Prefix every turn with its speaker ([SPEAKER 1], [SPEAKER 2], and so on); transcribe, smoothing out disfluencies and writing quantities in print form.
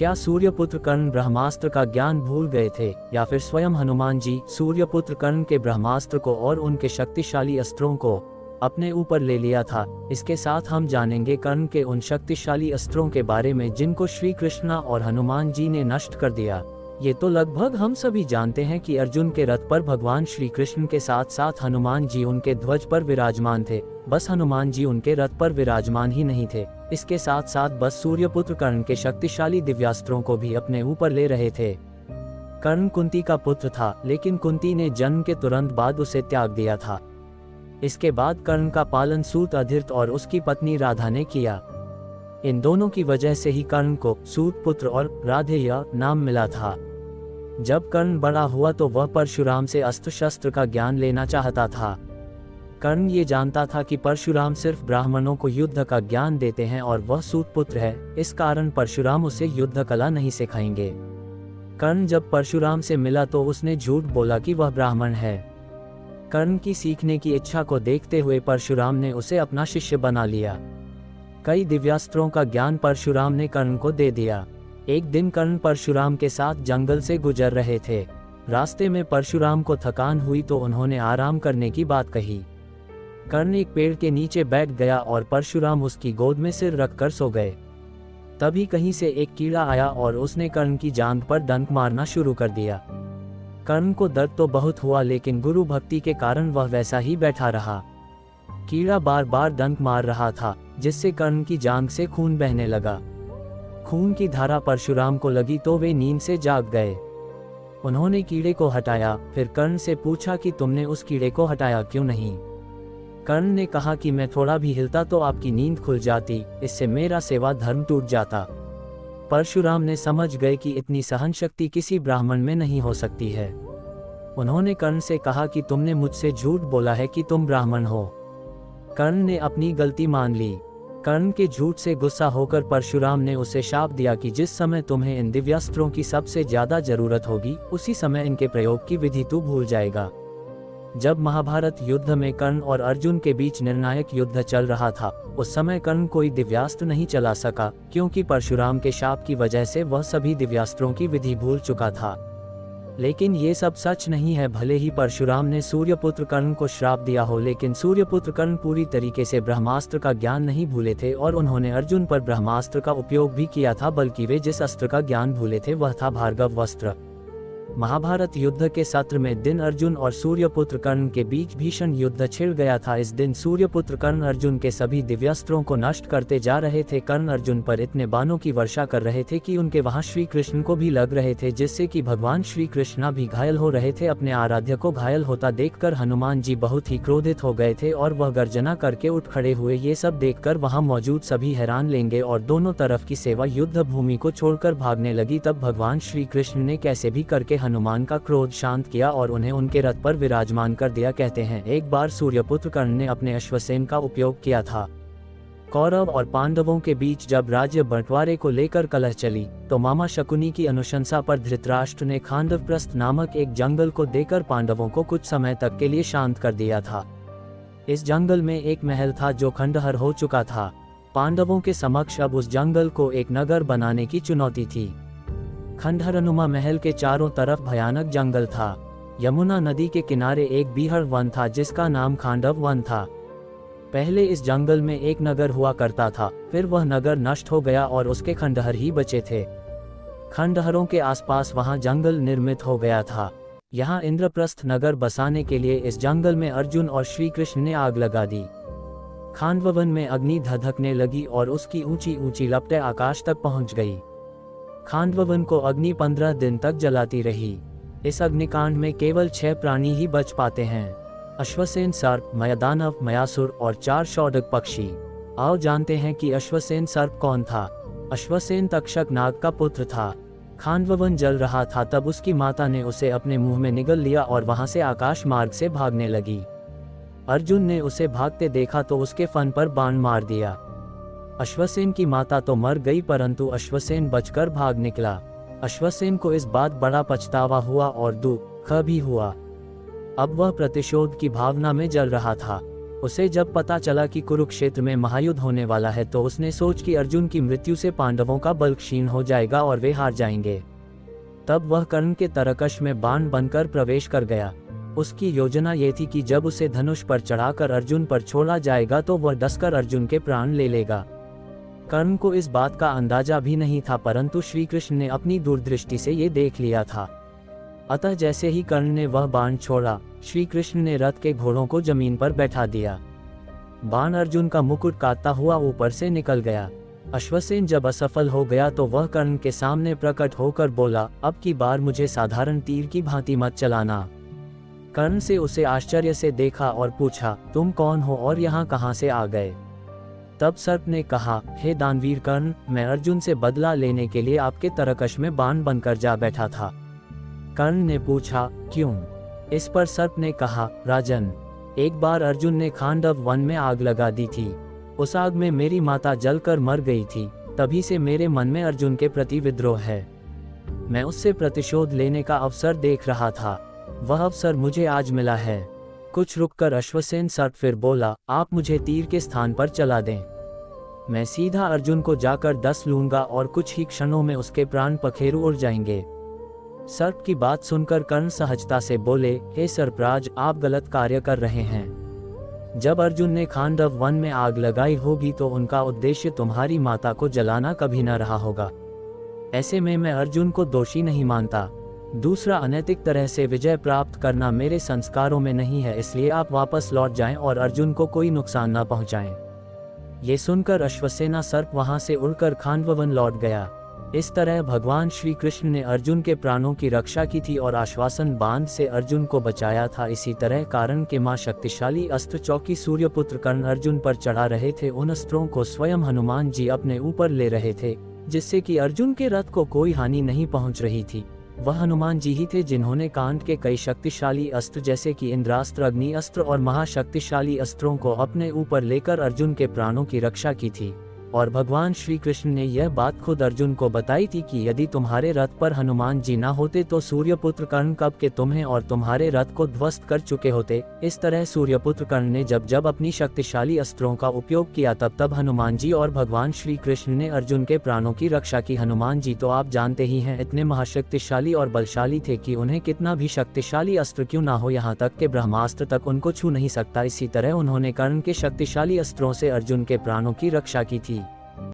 [SPEAKER 1] क्या सूर्यपुत्र कर्ण ब्रह्मास्त्र का ज्ञान भूल गए थे, या फिर स्वयं हनुमान जी सूर्यपुत्र कर्ण के ब्रह्मास्त्र को और उनके शक्तिशाली अस्त्रों को अपने ऊपर ले लिया था? इसके साथ हम जानेंगे कर्ण के उन शक्तिशाली अस्त्रों के बारे में जिनको श्री कृष्ण और हनुमान जी ने नष्ट कर दिया। ये तो लगभग हम सभी जानते हैं कि अर्जुन के रथ पर भगवान श्री कृष्ण के साथ साथ हनुमान जी उनके ध्वज पर विराजमान थे। बस हनुमान जी उनके रथ पर विराजमान ही नहीं थे, इसके साथ साथ बस सूर्यपुत्र कर्ण के शक्तिशाली दिव्यास्त्रों को भी अपने ऊपर ले रहे थे। कर्ण कुंती का पुत्र था, लेकिन कुंती ने जन्म के तुरंत बाद उसे त्याग दिया था। इसके बाद कर्ण का पालन सूत अधीर्त और उसकी पत्नी राधा ने किया। इन दोनों की वजह से ही कर्ण को सूत पुत्र और राधेय नाम मिला था। जब कर्ण बड़ा हुआ तो वह परशुराम से अस्त्र शस्त्र का ज्ञान लेना चाहता था। कर्ण ये जानता था कि परशुराम सिर्फ ब्राह्मणों को युद्ध का ज्ञान देते हैं और वह सूत पुत्र है, इस कारण परशुराम उसे युद्ध कला नहीं सिखाएंगे। कर्ण जब परशुराम से मिला तो उसने झूठ बोला कि वह ब्राह्मण है। कर्ण की सीखने की इच्छा को देखते हुए परशुराम ने उसे अपना शिष्य बना लिया। कई दिव्यास्त्रों का ज्ञान परशुराम ने कर्ण को दे दिया। एक दिन कर्ण परशुराम के साथ जंगल से गुजर रहे थे। रास्ते में परशुराम को थकान हुई तो उन्होंने आराम करने की बात कही। कर्ण एक पेड़ के नीचे बैठ गया और परशुराम उसकी गोद में सिर रखकर सो गए। तभी कहीं से एक कीड़ा आया और उसने कर्ण की जांघ पर डंक मारना शुरू कर दिया। कर्ण को दर्द तो बहुत हुआ, लेकिन गुरु भक्ति के कारण वह वैसा ही बैठा रहा। कीड़ा बार बार डंक मार रहा था, जिससे कर्ण की जांघ से खून बहने लगा। खून की धारा परशुराम को लगी तो वे नींद से जाग गए। उन्होंने कीड़े को हटाया, फिर कर्ण से पूछा कि तुमने उस कीड़े को हटाया क्यों नहीं? कर्ण ने कहा कि मैं थोड़ा भी हिलता तो आपकी नींद खुल जाती, इससे मेरा सेवा धर्म टूट जाता। परशुराम ने समझ गए कि इतनी सहन शक्ति किसी ब्राह्मण में नहीं हो सकती है। उन्होंने कर्ण से कहा कि तुमने मुझसे झूठ बोला है कि तुम ब्राह्मण हो। कर्ण ने अपनी गलती मान ली। कर्ण के झूठ से गुस्सा होकर परशुराम ने उसे शाप दिया कि जिस समय तुम्हें इन दिव्यास्त्रों की सबसे ज्यादा जरूरत होगी, उसी समय इनके प्रयोग की विधि तू भूल जाएगा। जब महाभारत युद्ध में कर्ण और अर्जुन के बीच निर्णायक युद्ध चल रहा था, उस समय कर्ण कोई दिव्यास्त्र नहीं चला सका, क्योंकि परशुराम के शाप की वजह से वह सभी दिव्यास्त्रों की विधि भूल चुका था। लेकिन ये सब सच नहीं है। भले ही परशुराम ने सूर्यपुत्र कर्ण को श्राप दिया हो, लेकिन सूर्यपुत्र कर्ण पूरी तरीके से ब्रह्मास्त्र का ज्ञान नहीं भूले थे और उन्होंने अर्जुन पर ब्रह्मास्त्र का उपयोग भी किया था, बल्कि वे जिस अस्त्र का ज्ञान भूले थे वह था भार्गव अस्त्र। महाभारत युद्ध के सत्र में दिन अर्जुन और सूर्यपुत्र कर्ण के बीच भीषण युद्ध छिड़ गया था। इस दिन सूर्यपुत्र कर्ण अर्जुन के सभी दिव्यास्त्रों को नष्ट करते जा रहे थे। कर्ण अर्जुन पर इतने बाणों की वर्षा कर रहे थे कि उनके वहां श्री कृष्ण को भी लग रहे थे, जिससे कि भगवान श्री कृष्ण भी घायल हो रहे थे। अपने आराध्य को घायल होता देखकर हनुमान जी बहुत ही क्रोधित हो गए थे और वह गर्जना करके उठ खड़े हुए। ये सब देखकर वहां मौजूद सभी हैरान लेंगे और दोनों तरफ की सेवा युद्ध भूमि को छोड़कर भागने लगी। तब भगवान श्री कृष्ण ने कैसे भी करके हनुमान का क्रोध शांत किया और उन्हें उनके रथ पर विराजमान कर दिया। कहते हैं एक बार सूर्यपुत्र कर्ण ने अपने अश्वसेन का उपयोग किया था। कौरव और पांडवों के बीच जब राज्य बंटवारे को लेकर कलह चली, तो मामा शकुनी की अनुशंसा पर धृतराष्ट्र ने खांडवप्रस्थ नामक एक जंगल को देकर पांडवों को कुछ समय तक के लिए शांत कर दिया था। इस जंगल में एक महल था जो खंडहर हो चुका था। पांडवों के समक्ष अब उस जंगल को एक नगर बनाने की चुनौती थी। खंडहरनुमा महल के चारों तरफ भयानक जंगल था। यमुना नदी के किनारे एक बीहड़ वन था जिसका नाम खांडव वन था। पहले इस जंगल में एक नगर हुआ करता था, फिर वह नगर नष्ट हो गया और उसके खंडहर ही बचे थे। खंडहरों के आसपास वहां जंगल निर्मित हो गया था। यहाँ इंद्रप्रस्थ नगर बसाने के लिए इस जंगल में अर्जुन और श्री कृष्ण ने आग लगा दी। खांडवन में अग्नि धधकने लगी और उसकी ऊंची ऊंची लपटें आकाश तक पहुंच गई। खांडवन को अग्नि 15 दिन तक जलाती रही। इस अग्निकांड में केवल 6 प्राणी ही बच पाते हैं, अश्वसेन सर्प, मयदानव, मयासुर और 4 शौडक पक्षी। आओ जानते हैं कि अश्वसेन सर्प कौन था। अश्वसेन तक्षक नाग का पुत्र था। खांडवन जल रहा था तब उसकी माता ने उसे अपने मुंह में निगल लिया और वहां से आकाश मार्ग से भागने लगी। अर्जुन ने उसे भागते देखा तो उसके फन पर बाण मार दिया। अश्वसेन की माता तो मर गई, परंतु अश्वसेन बचकर भाग निकला। अश्वसेन को इस बात बड़ा पछतावा हुआ और दुख भी हुआ। अब वह प्रतिशोध की भावना में जल रहा था। उसे जब पता चला कि कुरुक्षेत्र में महायुद्ध होने वाला है तो उसने सोच कि अर्जुन की मृत्यु से पांडवों का बल क्षीण हो जाएगा और वे हार जाएंगे। तब वह कर्ण के तरकश में बाण बनकर प्रवेश कर गया। उसकी योजना ये थी कि जब उसे धनुष पर चढ़ाकर अर्जुन पर छोड़ा जाएगा तो वह डसकर अर्जुन के प्राण ले लेगा। कर्ण को इस बात का अंदाजा भी नहीं था, परंतु श्री कृष्ण ने अपनी दूरदृष्टि से ये देख लिया था। अतः जैसे ही कर्ण ने वह बाण छोड़ा, श्री कृष्ण ने रथ के घोड़ों को जमीन पर बैठा दिया। बाण अर्जुन का मुकुट काटता हुआ ऊपर से निकल गया। अश्वसेन जब असफल हो गया तो वह कर्ण के सामने प्रकट होकर बोला, अब की बार मुझे साधारण तीर की भांति मत चलाना। कर्ण से उसे आश्चर्य से देखा और पूछा, तुम कौन हो और यहाँ कहाँ से आ गए? तब सर्प ने कहा, हे दानवीर कर्ण, मैं अर्जुन से बदला लेने के लिए आपके तरकश में बाण बनकर जा बैठा था। कर्ण ने पूछा, क्यों? इस पर सर्प ने कहा, राजन, एक बार अर्जुन ने खांडव वन में आग लगा दी थी। उस आग में मेरी माता जलकर मर गई थी। तभी से मेरे मन में अर्जुन के प्रति विद्रोह है। मैं उससे प्रतिशोध लेने का अवसर देख रहा था। वह अवसर मुझे आज मिला है। कुछ रुककर अश्वसेन सर्प फिर बोला, आप मुझे तीर के स्थान पर चला दें। मैं सीधा अर्जुन को जाकर डस लूंगा और कुछ ही क्षणों में उसके प्राण पखेरु उड़ जाएंगे। सर्प की बात सुनकर कर्ण सहजता से बोले, हे सर्पराज, आप गलत कार्य कर रहे हैं। जब अर्जुन ने खांडव वन में आग लगाई होगी तो उनका उद्देश्य तुम्हारी माता को जलाना कभी न रहा होगा। ऐसे में मैं अर्जुन को दोषी नहीं मानता। दूसरा, अनैतिक तरह से विजय प्राप्त करना मेरे संस्कारों में नहीं है, इसलिए आप वापस लौट जाएं और अर्जुन को कोई नुकसान न पहुंचाएं। ये सुनकर अश्वसेना सर्प वहां से उड़कर खांडवन लौट गया। इस तरह भगवान श्री कृष्ण ने अर्जुन के प्राणों की रक्षा की थी और आश्वासन बांध से अर्जुन को बचाया था। इसी तरह कारण के मां शक्तिशाली अस्त्र चौकी सूर्यपुत्र कर्ण अर्जुन पर चढ़ा रहे थे। उन अस्त्रों को स्वयं हनुमान जी अपने ऊपर ले रहे थे, जिससे कि अर्जुन के रथ को कोई हानि नहीं पहुंच रही थी। वह हनुमान जी ही थे जिन्होंने कांड के कई शक्तिशाली अस्त्र जैसे कि इंद्रास्त्र, अग्नि अस्त्र और महाशक्तिशाली अस्त्रों को अपने ऊपर लेकर अर्जुन के प्राणों की रक्षा की थी। और भगवान श्री कृष्ण ने यह बात खुद अर्जुन को बताई थी कि यदि तुम्हारे रथ पर हनुमान जी न होते तो सूर्यपुत्र कर्ण कब के तुम्हें और तुम्हारे रथ को ध्वस्त कर चुके होते। इस तरह सूर्यपुत्र कर्ण ने जब जब अपनी शक्तिशाली अस्त्रों का उपयोग किया तब तब हनुमान जी और भगवान श्री कृष्ण ने अर्जुन के प्राणों की रक्षा की। हनुमान जी तो आप जानते ही हैं, इतने महाशक्तिशाली और बलशाली थे कि उन्हें कितना भी शक्तिशाली अस्त्र क्यों ना हो, यहाँ तक के ब्रह्मास्त्र तक उनको छू नहीं सकता। इसी तरह उन्होंने कर्ण के शक्तिशाली अस्त्रों से अर्जुन के प्राणों की रक्षा की थी।